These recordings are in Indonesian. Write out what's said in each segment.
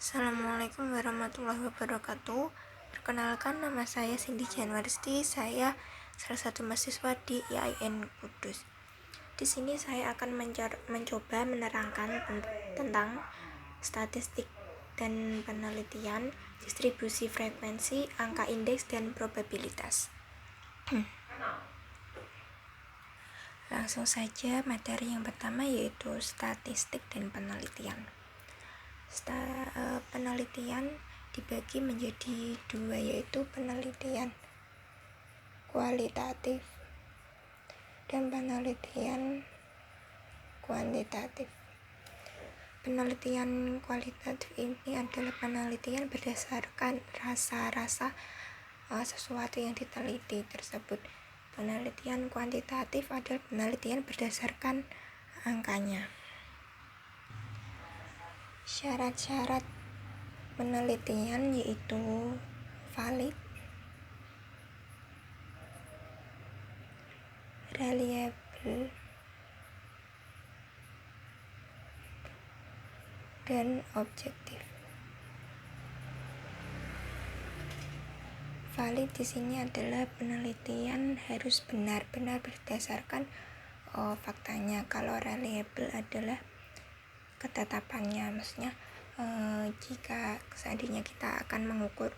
Assalamualaikum warahmatullahi wabarakatuh. Perkenalkan, nama saya Cindy Januarsti. Saya salah satu mahasiswa di IAIN Kudus. Di sini saya akan mencoba menerangkan tentang statistik dan penelitian, distribusi frekuensi, angka indeks, dan probabilitas. Langsung saja materi yang pertama, yaitu statistik dan penelitian. Penelitian dibagi menjadi dua, yaitu penelitian kualitatif dan penelitian kuantitatif. Penelitian kualitatif ini adalah penelitian berdasarkan rasa-rasa sesuatu yang diteliti tersebut. Penelitian kuantitatif adalah penelitian berdasarkan angkanya. Syarat-syarat penelitian yaitu valid, reliable, dan objektif. Valid di sini adalah penelitian harus benar-benar berdasarkan faktanya. Kalau reliable adalah ketetapannya, maksudnya jika seandainya kita akan mengukur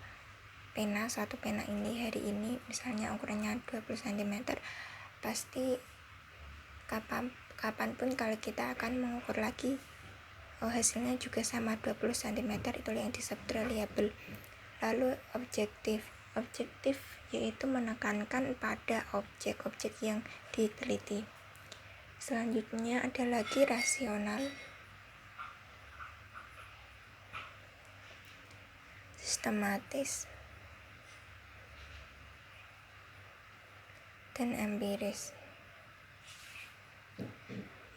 satu pena ini hari ini, misalnya ukurannya 20 cm, pasti kapanpun kalau kita akan mengukur lagi hasilnya juga sama 20 cm, itulah yang disebut reliable. Lalu objektif yaitu menekankan pada objek-objek yang diteliti. Selanjutnya ada lagi rasional, sistematis, dan empiris.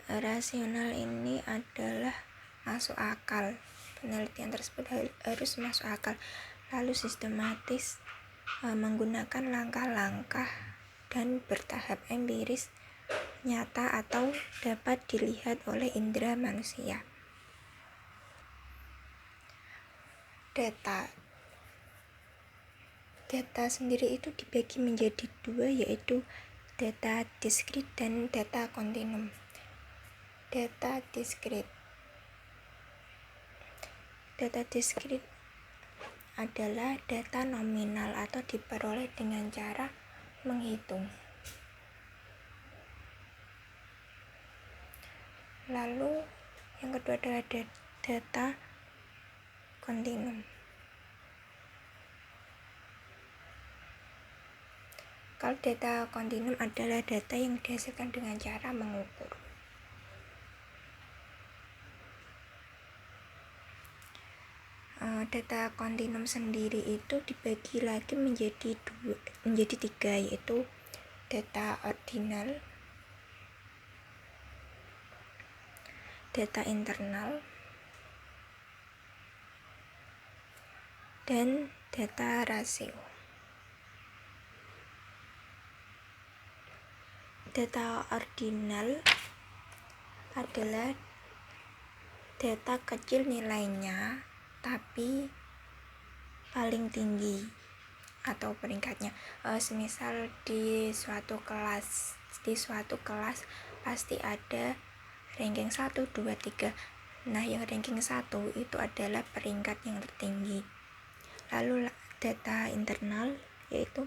Rasional ini adalah masuk akal, penelitian tersebut harus masuk akal. Lalu sistematis menggunakan langkah-langkah dan bertahap. Empiris nyata atau dapat dilihat oleh indera manusia. Data sendiri itu dibagi menjadi dua, yaitu data diskrit dan data kontinum. Data diskrit adalah data nominal atau diperoleh dengan cara menghitung. Lalu yang kedua adalah data kontinum. Kalau data kontinum adalah data yang dihasilkan dengan cara mengukur. Data kontinum sendiri itu dibagi lagi menjadi tiga, yaitu data ordinal, data internal, dan data rasio. Data ordinal adalah data kecil nilainya tapi paling tinggi atau peringkatnya. Semisal di suatu kelas pasti ada ranking 1, 2, 3. Nah, yang ranking 1 itu adalah peringkat yang tertinggi. Lalu data internal yaitu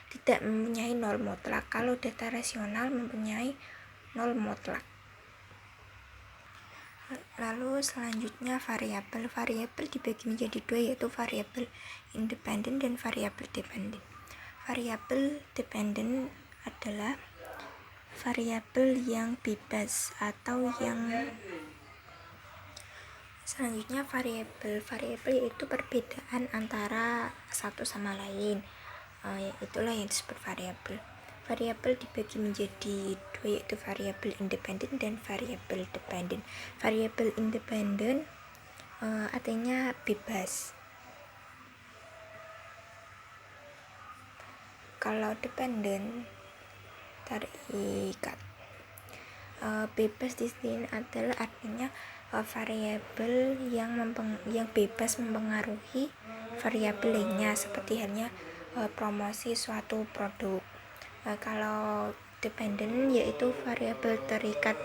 tidak mempunyai nol mutlak. Kalau data rasional mempunyai nol mutlak. Lalu selanjutnya variabel dibagi menjadi dua, yaitu variabel independen dan variabel dependen. Variabel dependen adalah variabel yang bebas atau yang selanjutnya variabel yaitu perbedaan antara satu sama lain. Itulah yang disebut variabel. Variabel dibagi menjadi dua, yaitu variabel independen dan variabel dependen. Variabel independen artinya bebas. Kalau dependen terikat. Bebas di sini adalah artinya variabel yang bebas mempengaruhi variabel lainnya, seperti halnya promosi suatu produk. Kalau dependent yaitu variabel terikat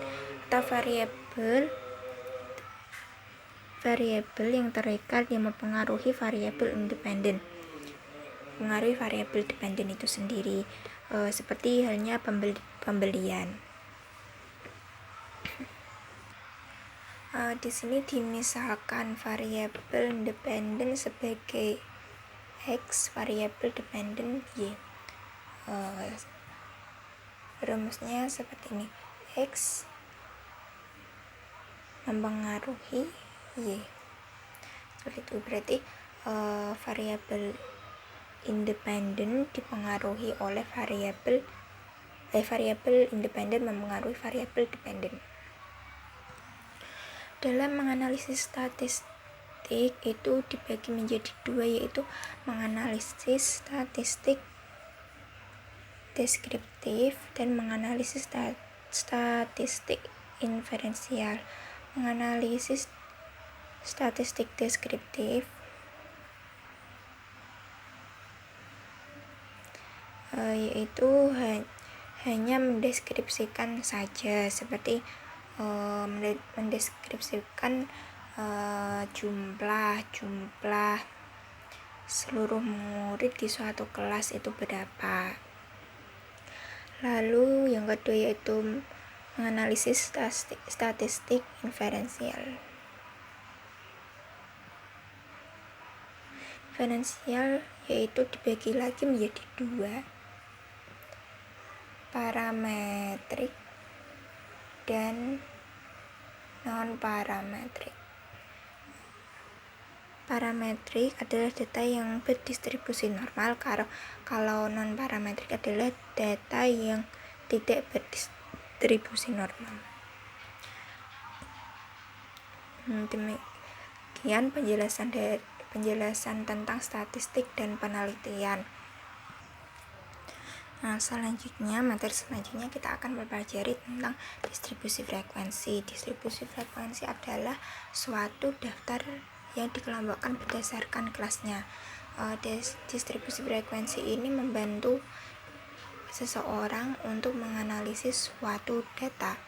atau variabel yang terikat yang mempengaruhi variabel independen, mempengaruhi variabel dependen itu sendiri, seperti halnya pembelian. Di sini dimisalkan variabel independen sebagai X, variabel dependen Y. Rumusnya seperti ini: X mempengaruhi Y. Seperti itu. Berarti variabel independen dipengaruhi oleh variabel independen mempengaruhi variabel dependen. Dalam menganalisis statistik itu dibagi menjadi dua, yaitu menganalisis statistik deskriptif dan menganalisis statistik inferensial. Menganalisis statistik deskriptif yaitu hanya mendeskripsikan saja, seperti mendeskripsikan jumlah seluruh murid di suatu kelas itu berapa. Lalu yang kedua yaitu menganalisis statistik inferensial. Inferensial yaitu dibagi lagi menjadi dua, parametrik dan non-parametrik. Parametrik adalah data yang berdistribusi normal, kalau non-parametrik adalah data yang tidak berdistribusi normal. Demikian penjelasan tentang statistik dan penelitian. Materi selanjutnya kita akan mempelajari tentang distribusi frekuensi. Distribusi frekuensi adalah suatu daftar yang dikelompokkan berdasarkan kelasnya. Distribusi frekuensi ini membantu seseorang untuk menganalisis suatu data.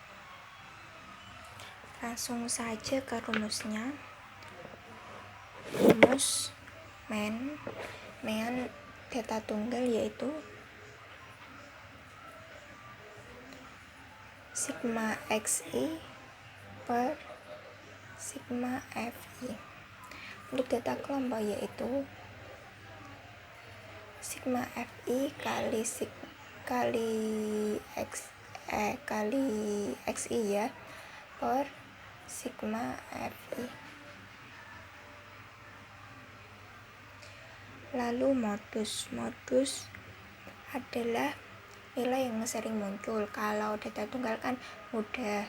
Langsung saja ke rumusnya. Rumus mean data tunggal yaitu sigma xi per sigma fi. Untuk data kelompok yaitu sigma fi kali xi ya, per sigma fi. Lalu modus adalah nilai yang sering muncul. Kalau data tunggal kan mudah,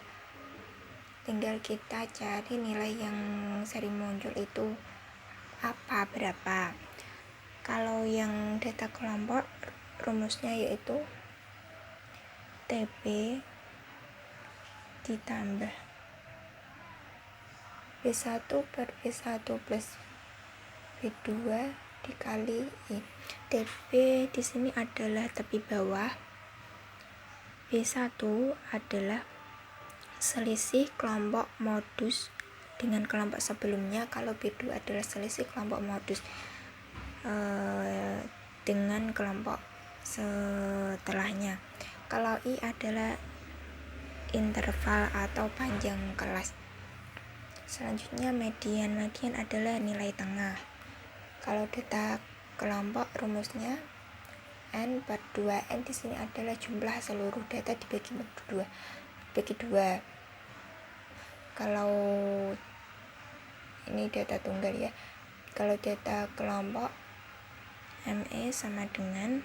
tinggal kita cari nilai yang sering muncul itu berapa. Kalau yang data kelompok rumusnya yaitu TB ditambah B1 per B1 plus B2 dikali I. TB di sini adalah tepi bawah, B1 adalah selisih kelompok modus dengan kelompok sebelumnya, kalau B2 adalah selisih kelompok modus dengan kelompok setelahnya. Kalau I adalah interval atau panjang kelas. Selanjutnya median adalah nilai tengah. Kalau data kelompok rumusnya N per 2. N di sini adalah jumlah seluruh data dibagi dua. Kalau ini data tunggal ya. Kalau data kelompok ME sama dengan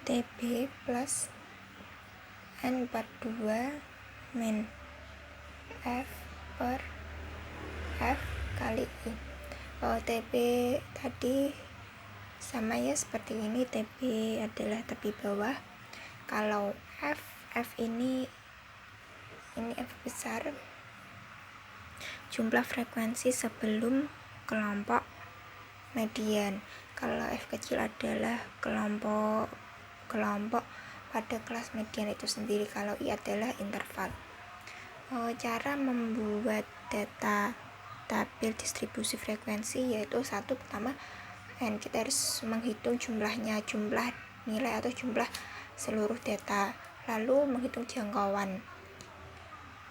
TB plus N per 2 min F per F kali I. Kalau TB tadi Sama ya seperti ini, TB adalah tepi bawah. Kalau F ini F besar, jumlah frekuensi sebelum kelompok median. Kalau F kecil adalah kelompok pada kelas median itu sendiri. Kalau I adalah interval. Cara membuat data tabel distribusi frekuensi yaitu pertama kita harus menghitung jumlah nilai atau jumlah seluruh data, lalu menghitung jangkauan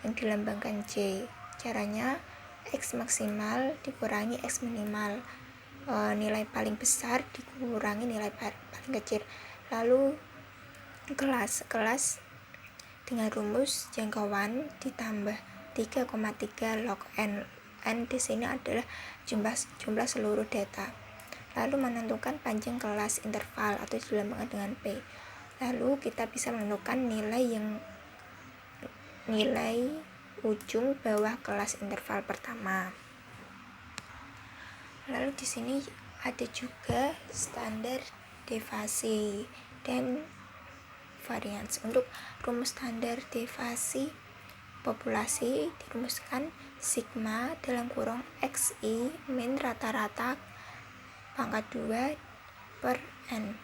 yang dilambangkan J. Caranya X maksimal dikurangi X minimal, nilai paling besar dikurangi nilai paling kecil, lalu kelas dengan rumus jangkauan ditambah 3,3 log n. N di sini adalah jumlah seluruh data. Lalu menentukan panjang kelas interval atau dilambangkan dengan P. Lalu kita bisa menentukan nilai ujung bawah kelas interval pertama. Lalu di sini ada juga standar deviasi dan varians. Untuk rumus standar deviasi populasi dirumuskan sigma dalam kurung XI min rata-rata pangkat 2 per N.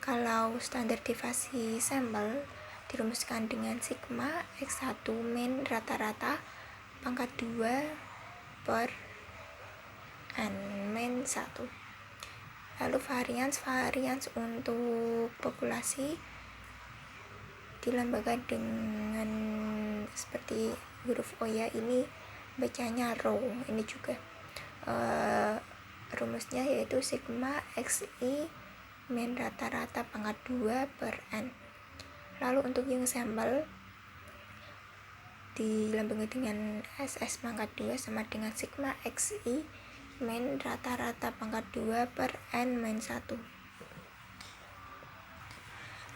Kalau standar deviasi sampel dirumuskan dengan sigma X1 min rata-rata pangkat 2 per N min 1. Lalu varians untuk populasi dilambangkan dengan seperti huruf O ya, ini bacanya rho. Ini juga rumusnya yaitu sigma XI min rata-rata pangkat 2 per N. Lalu untuk yang sampel dilambangkan dengan SS pangkat 2 sama dengan sigma XI min rata-rata pangkat 2 per N min 1.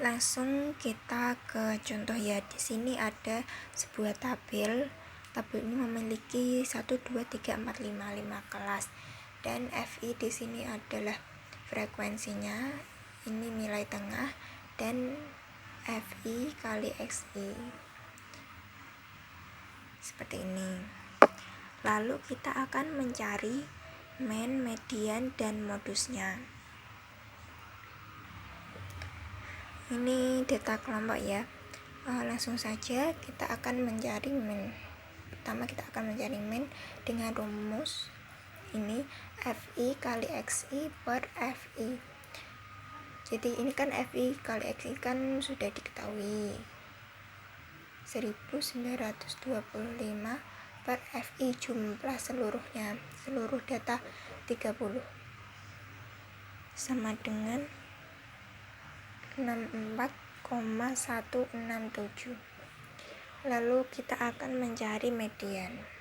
Langsung kita ke contoh ya. Di sini ada sebuah tabel. Tabel ini memiliki 1 2 3 4 5 kelas. Dan FI di sini adalah frekuensinya, ini nilai tengah, dan FI kali XI seperti ini. Lalu kita akan mencari mean, median, dan modusnya. Ini data kelompok ya. Langsung saja kita akan mencari mean. Pertama kita akan mencari mean dengan rumus ini FI kali XI per FI. Jadi ini kan FI kali XI kan sudah diketahui, 1925 per FI jumlah seluruhnya, seluruh data 30, sama dengan 64,167. Lalu kita akan mencari median.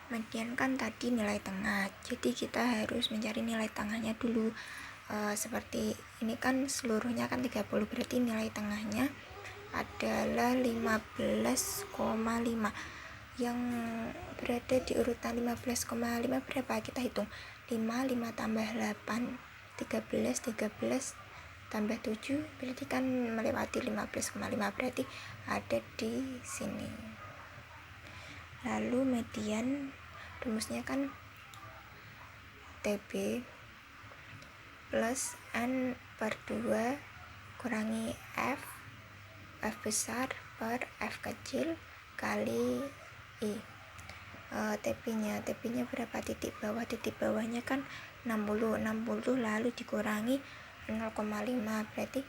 Median kan tadi nilai tengah, jadi kita harus mencari nilai tengahnya dulu. Seperti ini kan seluruhnya kan 30, berarti nilai tengahnya adalah 15,5. Yang berada di urutan 15,5 berapa? Kita hitung 5 tambah 8 13 tambah 7 berarti kan melewati 15,5, berarti ada di sini. Lalu median rumusnya kan TB plus N per 2 kurangi F besar per F kecil kali I. TB nya berapa? Titik bawahnya kan 60 lalu dikurangi 0,5 berarti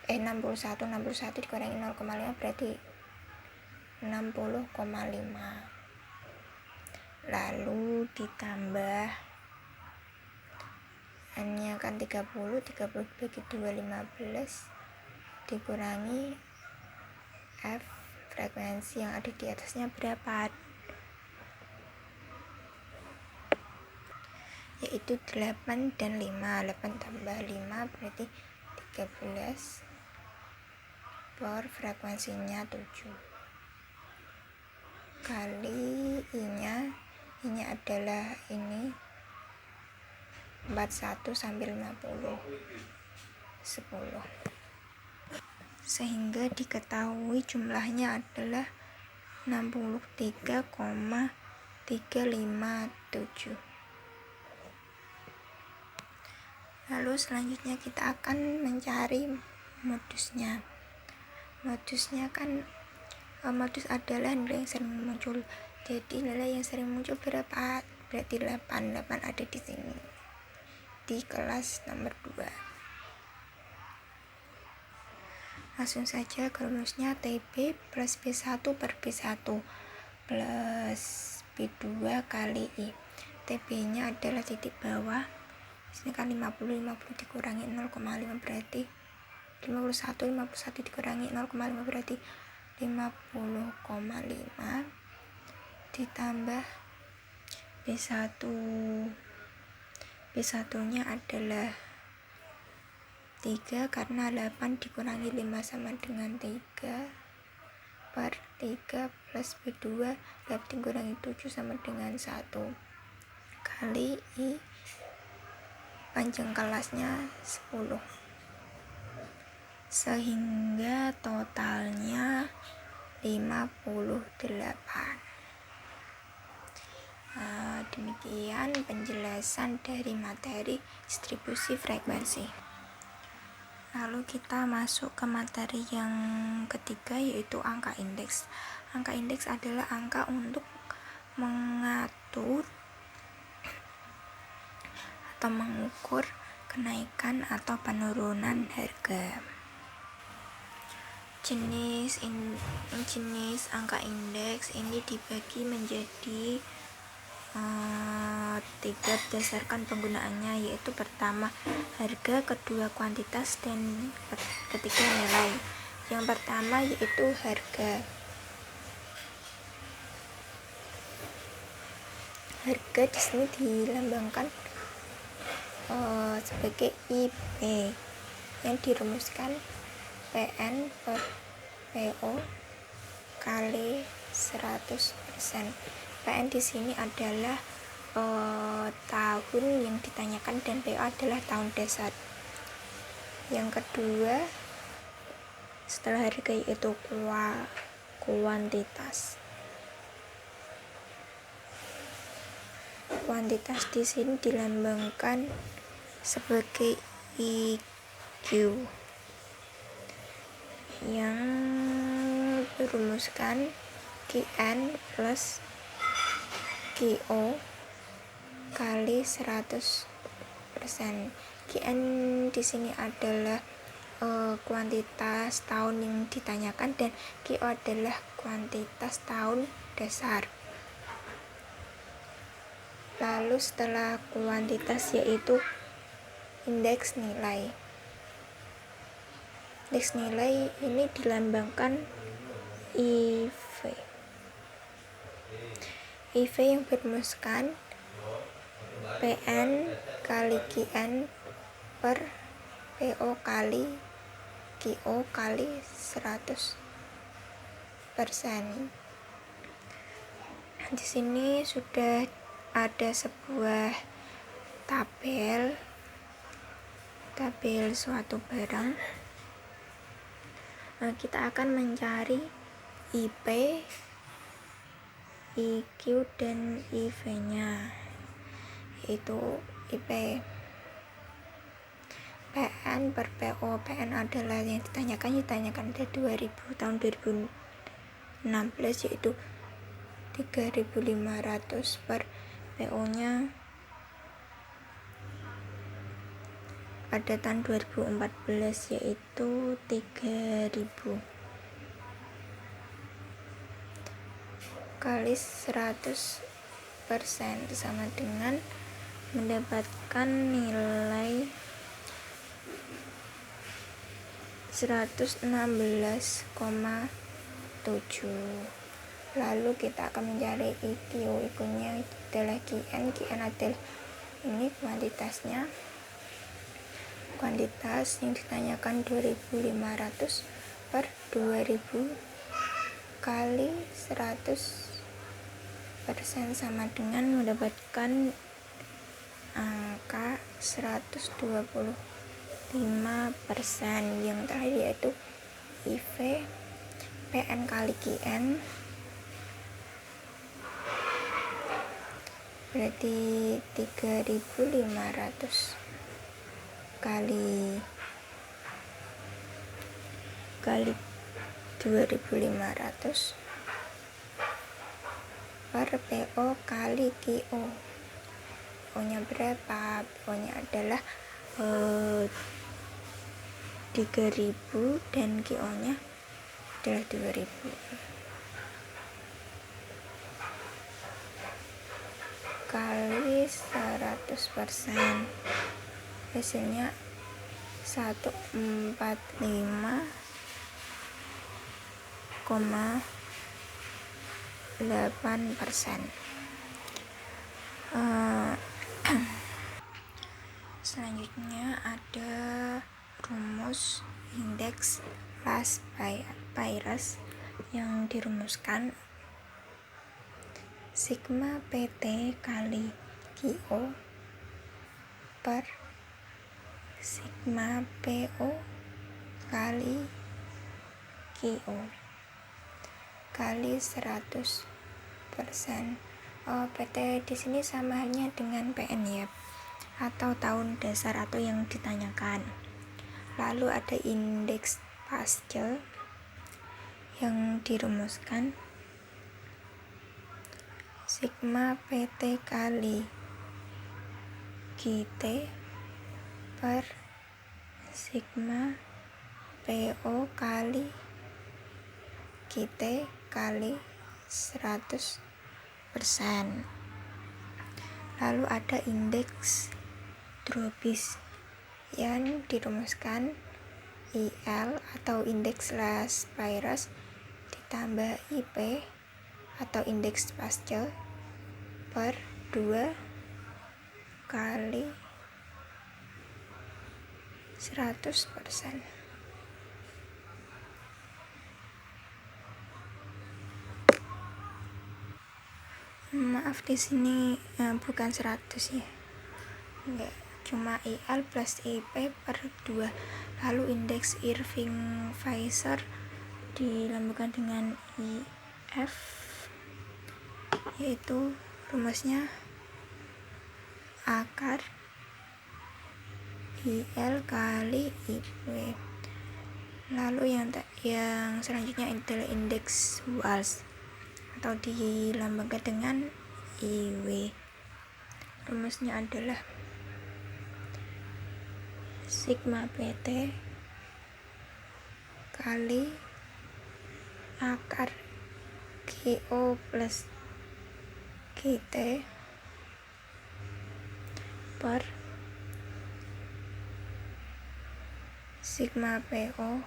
61 dikurangi 0,5 berarti 60,5, lalu ditambah N nya kan 30 bagi 2 15 dikurangi F frekuensi yang ada di atasnya berapa, yaitu 8 dan 5. 8 tambah 5 berarti 13 per frekuensinya 7 kali I nya ini adalah ini 41 sampai 50 10, sehingga diketahui jumlahnya adalah 63,357. Lalu selanjutnya kita akan mencari modusnya. Modus adalah nilai yang sering muncul. Jadi nilai yang sering muncul berapa? Berarti 8 ada di sini di kelas nomor 2. Langsung saja rumusnya TB plus B1 per B1 plus B2 kali I. TB nya adalah titik bawah. Di sini kan 50 dikurangi 0,5 berarti 51 dikurangi 0,5 berarti 50,5 ditambah B1 nya adalah 3 karena 8 dikurangi 5 sama dengan 3 per 3 plus B2 8 dikurangi 7 sama dengan 1 kali I panjang kelasnya 10, sehingga totalnya 58. Demikian penjelasan dari materi distribusi frekuensi. Lalu kita masuk ke materi yang ketiga, yaitu angka indeks. Angka indeks adalah angka untuk mengatur atau mengukur kenaikan atau penurunan harga. Jenis angka indeks ini dibagi menjadi 3 berdasarkan penggunaannya, yaitu pertama harga, kedua kuantitas, dan ketiga nilai. Yang pertama yaitu harga. Harga di sini dilambangkan sebagai IP yang dirumuskan PN per PO kali 100%. PN di sini adalah tahun yang ditanyakan dan PO adalah tahun dasar. Yang kedua setelah harga yaitu kuantitas. Kuantitas di sini dilambangkan sebagai IQ yang dirumuskan QN plus QO kali 100%. QN di sini adalah kuantitas tahun yang ditanyakan dan QO adalah kuantitas tahun dasar. Lalu setelah kuantitas yaitu indeks nilai. Indeks nilai ini dilambangkan IV. IV yang berumuskan PN kali QN per PO kali QO kali 100%. Di sini sudah ada sebuah tabel suatu barang. Kita akan mencari IP, IQ, dan IV-nya, yaitu IP. PN per PO. PN adalah yang ditanyakan dari 2000 tahun 2016 yaitu 3.500 per PO nya pada tahun 2014 yaitu 3.000 kali 100% sama dengan mendapatkan nilai 116,7. Lalu kita akan mencari IQ. IQ-nya adalah QN adalah ini kuantitasnya. Kuantitas yang ditanyakan 2.500 per 2.000 kali 100%. sama dengan mendapatkan angka 125%. Yang terakhir yaitu IV PN kali QN berarti 3.500 kali 2.500 per PO kali QO. PO nya berapa? PO nya adalah 3.000 dan QO nya adalah 2.000. Kali 100%, hasilnya 145,8%. Selanjutnya ada rumus indeks Las Pairas yang dirumuskan sigma PT kali QO per sigma PO kali QO kali 100%. PT di sini sama halnya dengan PN ya, atau tahun dasar atau yang ditanyakan. Lalu ada indeks Pascal yang dirumuskan sigma PT kali QT per sigma PO kali QT kali 100%. Lalu ada indeks Drobis yang dirumuskan IL atau indeks Las Pairas ditambah IP atau indeks Pascal per 2 kali 100%. Maaf, di sini bukan 100 ya. Enggak, cuma IL plus IP per 2. Lalu indeks Irving-Fisher dilambangkan dengan IF, yaitu rumusnya akar IL kali IP. Lalu yang selanjutnya adalah indeks Walsh atau dilambangkan dengan IW. Rumusnya adalah sigma PT kali akar QO plus QT per sigma PO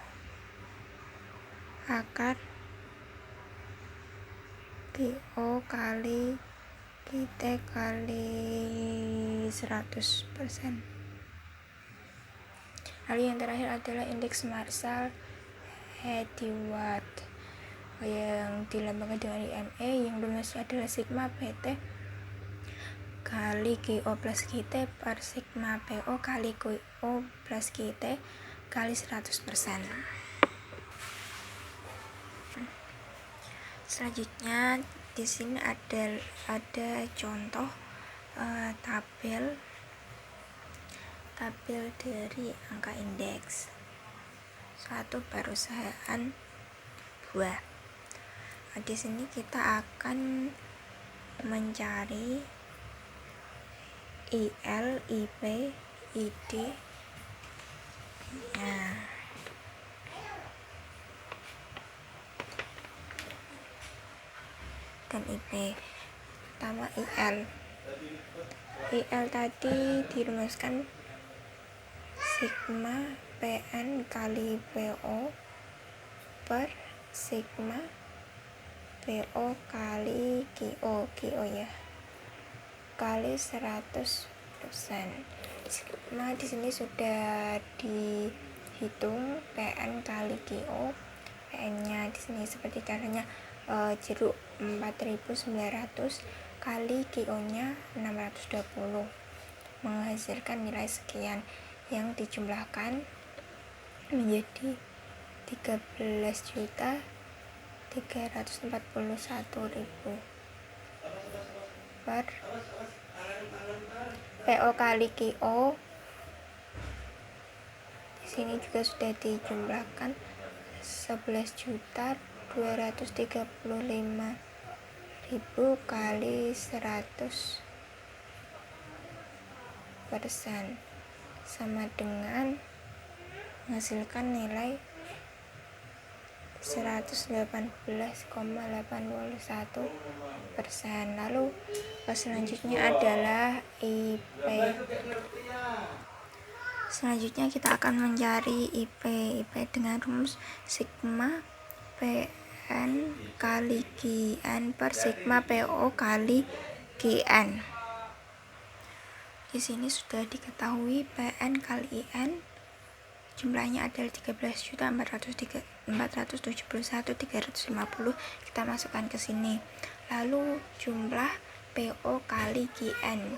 akar QO kali QT kali 100%. Lalu yang terakhir adalah indeks Marshall-Hedyard yang dilambangkan dengan IME, yang rumusnya adalah sigma PT kali QO plus QT per sigma PO kali QO plus QT kali 100%. Selanjutnya di sini ada contoh tabel dari angka indeks suatu perusahaan buah. Di sini kita akan mencari IL, IP, ID, dan IP. Pertama IL tadi dirumuskan sigma PN kali PO per sigma PO kali QO ya kali 100%. Sigma di sini sudah dihitung PN kali QO. PN nya di sini seperti caranya jeruk 4900 kali QO nya 620 menghasilkan nilai sekian yang dijumlahkan menjadi 13.341.000 per PO kali QO. Di sini juga sudah dijumlahkan 11.235.000 kali 100% sama dengan menghasilkan nilai 118,81%. Lalu selanjutnya adalah IP. Selanjutnya kita akan mencari IP dengan rumus sigma PN kali GN per sigma PO kali GN. Di sini sudah diketahui PN kali IN jumlahnya adalah 13.471.350. Kita masukkan ke sini. Lalu jumlah PO kali GN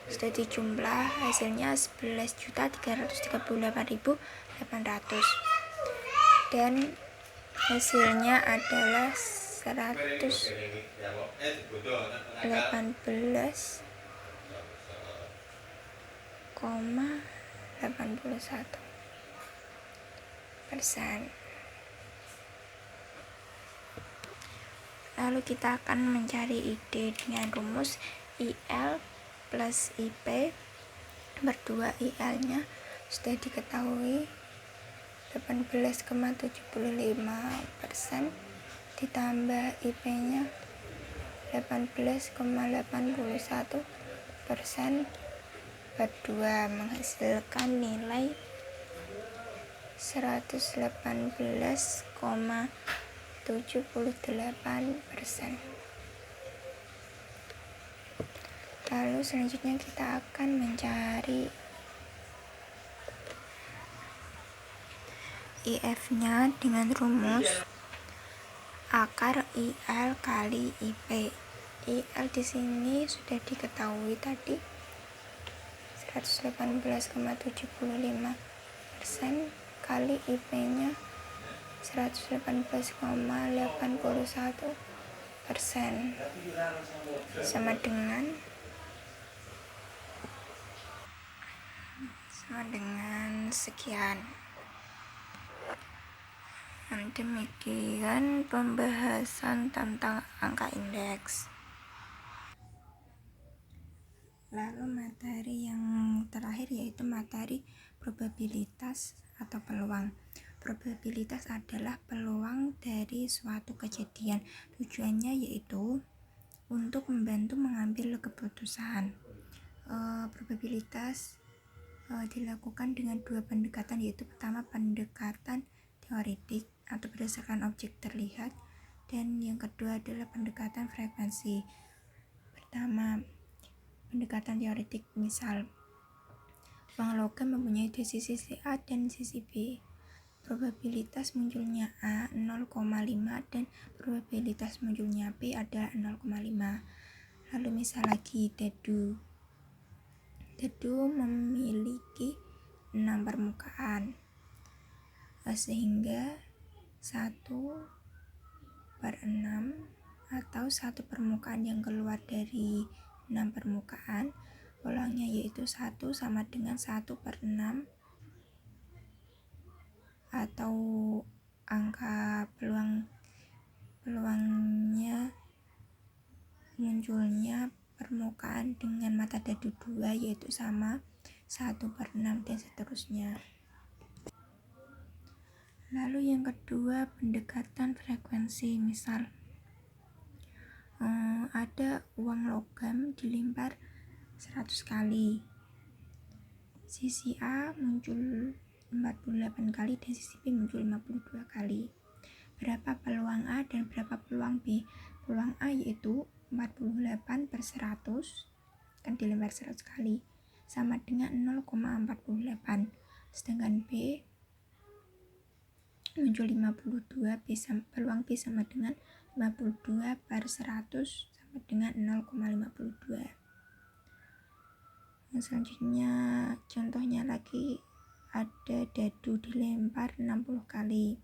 sudah dijumlah, hasilnya 11.338.800 dan hasilnya adalah 118,81%. Lalu kita akan mencari ID dengan rumus IL plus IP berdua. IL nya sudah diketahui 18,75% ditambah IP nya 18,81% berdua menghasilkan nilai 118,78%. Lalu selanjutnya kita akan mencari IF-nya dengan rumus akar IL kali IP. IL di sini sudah diketahui tadi 118,75% kali IP-nya 118,81% sama dengan sekian. Demikian pembahasan tentang angka indeks. Lalu materi yang terakhir yaitu materi probabilitas atau peluang. Probabilitas adalah peluang dari suatu kejadian. Tujuannya yaitu untuk membantu mengambil keputusan. Probabilitas dilakukan dengan dua pendekatan, yaitu pertama pendekatan teoretik atau berdasarkan objek terlihat, dan yang kedua adalah pendekatan frekuensi. Pertama, pendekatan teoretik, misal uang logam mempunyai dua sisi A dan sisi B. Probabilitas munculnya A 0,5 dan probabilitas munculnya B adalah 0,5. Lalu misal lagi dedu memiliki 6 permukaan, sehingga 1/6 atau satu permukaan yang keluar dari 6 permukaan peluangnya yaitu 1 sama dengan 1/6, atau angka peluangnya munculnya permukaan dengan mata dadu 2 yaitu sama 1/6 dan seterusnya. Lalu yang kedua, pendekatan frekuensi. Misal ada uang logam dilempar 100 kali, sisi A muncul 48 kali dan sisi B muncul 52 kali. Berapa peluang A dan berapa peluang B? Peluang A yaitu 48/100 kan dilempar 100 kali sama dengan 0,48, sedangkan B muncul 52, peluang B sama dengan 52/100 sama dengan 0,52. Selanjutnya contohnya lagi, ada dadu dilempar 60 kali.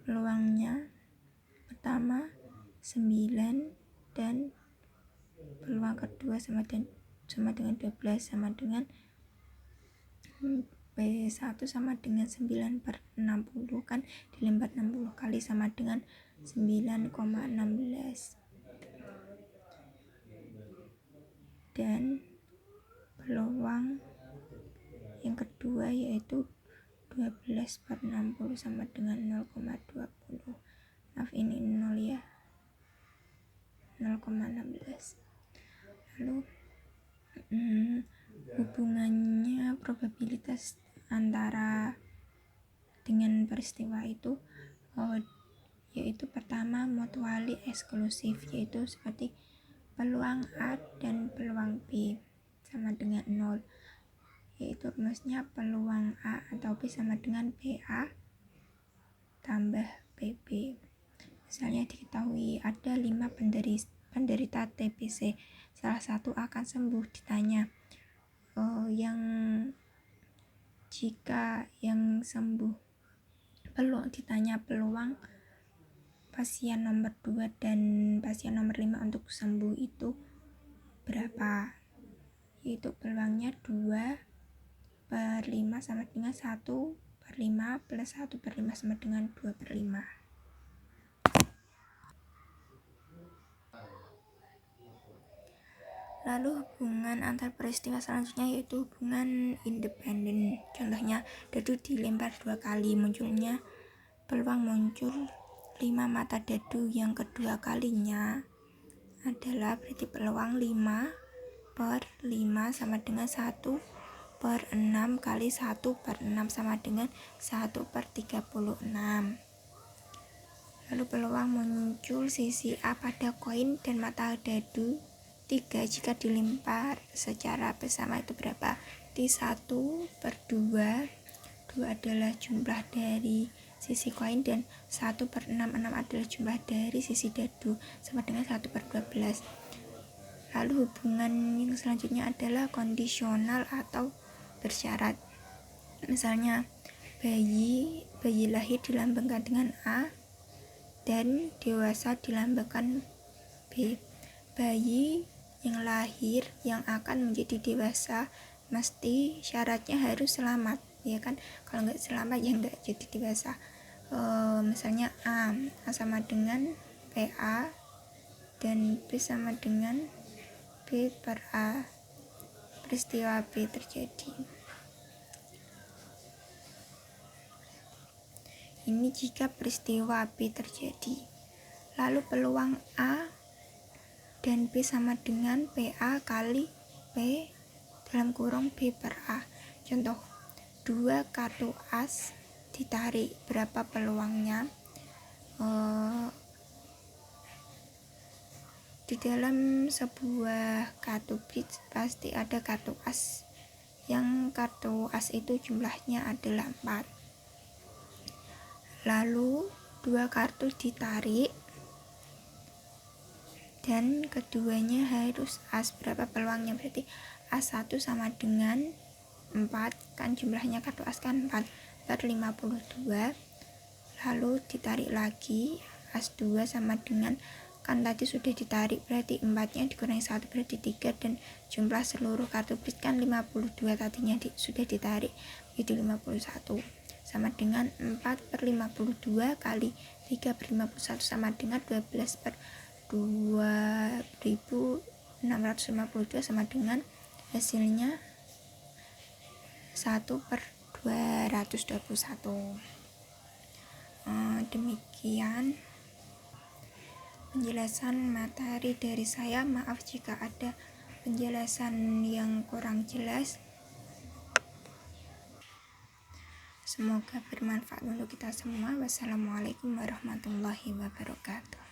Peluangnya pertama 9 dan peluang kedua sama dengan 12 sama dengan B1 sama dengan 9/60 kan, dilempar 60 kali sama dengan 9,16. Dan peluang yang kedua yaitu 12/60 sama dengan 0,20. Maaf, ini 0 ya, 0,16. Lalu hubungannya probabilitas antara dengan peristiwa itu yaitu pertama mutually eksklusif, yaitu seperti peluang A dan peluang B sama dengan 0, yaitu rumusnya peluang A atau B sama dengan BA tambah BB. Misalnya diketahui ada 5 penderita TBC, salah satu akan sembuh. Ditanya jika yang sembuh ditanya peluang pasien nomor 2 dan pasien nomor 5 untuk sembuh itu berapa, yaitu peluangnya 2/5 sama dengan 1/5 plus 1/5 sama dengan 2/5. Lalu hubungan antar peristiwa selanjutnya yaitu hubungan independen. Contohnya, dadu dilempar 2 kali, munculnya peluang muncul 5 mata dadu yang kedua kalinya adalah berarti peluang 5/5 sama dengan 1/6 kali 1/6 sama dengan 1/36. Lalu peluang muncul sisi A pada koin dan mata dadu 3 jika dilempar secara bersama itu berapa? Di 1/2 adalah jumlah dari sisi koin dan 1/6 adalah jumlah dari sisi dadu sama dengan 1/12. Lalu hubungan yang selanjutnya adalah kondisional atau bersyarat. Misalnya bayi lahir dilambangkan dengan A dan dewasa dilambangkan B. Bayi yang lahir yang akan menjadi dewasa mesti syaratnya harus selamat, ya kan? Kalau nggak selamat ya nggak jadi dewasa. Misalnya A sama dengan PA dan B sama dengan B/A. Peristiwa B terjadi. Ini jika peristiwa B terjadi. Lalu peluang A dan B sama dengan PA kali P dalam kurung B/A. Contoh, 2 kartu as ditarik, berapa peluangnya? Di dalam sebuah kartu bridge pasti ada kartu as, yang kartu as itu jumlahnya adalah 4. Lalu 2 kartu ditarik dan keduanya harus as, berapa peluangnya? Berarti as 1 sama dengan 4, kan jumlahnya kartu as kan 4 per 52. Lalu ditarik lagi as 2 sama dengan, kan tadi sudah ditarik berarti 4-nya dikurangi 1 berarti 3, dan jumlah seluruh kartu bridge kan 52, tadinya sudah ditarik itu 51 sama dengan 4/52 kali 3/51 sama dengan 12/2652 sama dengan hasilnya 1/221. Demikian penjelasan materi dari saya. Maaf jika ada penjelasan yang kurang jelas. Semoga bermanfaat untuk kita semua. Wassalamualaikum warahmatullahi wabarakatuh.